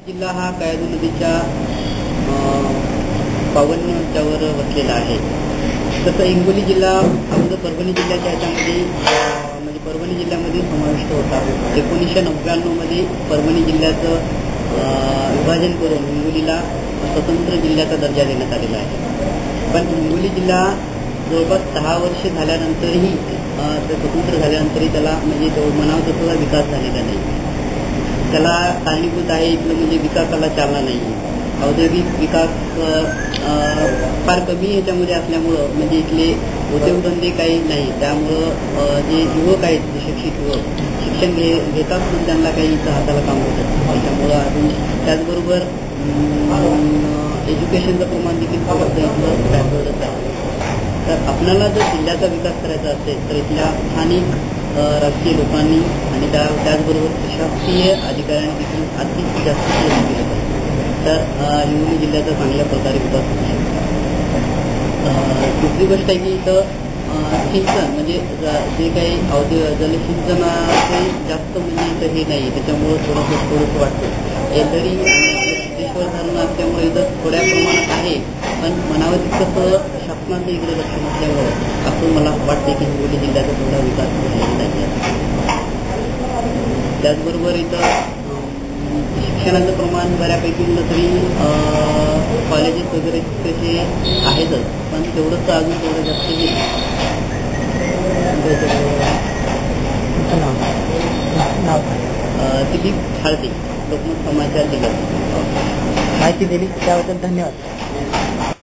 जिल्हा हा कयाधू नदीच्या पावण्यावर वसलेला आहे. तसं हिंगोली जिल्हा अगोदर परभणी जिल्ह्याच्या ह्याच्यामध्ये म्हणजे परभणी जिल्ह्यामध्ये समाविष्ट होता. 1999 मध्ये परभणी जिल्ह्याचं विभाजन करून हिंगोलीला स्वतंत्र जिल्ह्याचा दर्जा देण्यात आलेला आहे. पण हिंगोली जिल्हा जवळपास 10 वर्ष झाल्यानंतरही स्वतंत्र झाल्यानंतरही त्याला म्हणजे तो म्हणावा तसा विकास झालेला नाही. त्याला कारणीभूत आहे इथलं म्हणजे विकासाला चालना नाही. औद्योगिक विकास फार कमी याच्यामध्ये असल्यामुळं म्हणजे इथले उद्योगधंदे काही नाही. त्यामुळं जे युवक आहेत जे शिक्षित युवक शिक्षण घेतात पण त्यांना काही इथं हाताला काम होतं. त्याच्यामुळं अजून त्याचबरोबर एज्युकेशनचं प्रमाण देखील थोडंसं इथलं बॅकवर्डच आहे. तर आपल्याला जर जिल्ह्याचा विकास करायचा असेल तर इथल्या स्थानिक राजकीय लोकांनी आणि त्याचबरोबर प्रशासकीय अधिकाऱ्यांनी देखील अतिशय जास्त लक्ष दिलं पाहिजे. तर हिंगोली जिल्ह्याचा चांगल्या प्रकारे विकास होऊ शकतो. दुसरी गोष्ट आहे की इथं सिंचन म्हणजे जे काही जलसिंचनाचे जास्त म्हणजे इथं हे नाही. त्याच्यामुळं थोडंसं वाटतं येलदरी आणि सिद्धेश्वर धरण असल्यामुळे इथं थोड्या प्रमाणात आहे. पण म्हणावं तितकं शासनाचं इकडे लक्ष नसल्यामुळं असं मला वाटते की हिंगोली जिल्ह्याचा थोडा विकास झालेला नाही. त्याचबरोबर इथं शिक्षणाचं प्रमाण बऱ्यापैकी म्हटलं तरी कॉलेजेस वगैरे तसे आहेतच. पण तेवढंच अजून थोडं जास्त हे दिलीप ठाळते लोकमत समाचार जिल्ह्यात माहिती दिली त्याबद्दल धन्यवाद.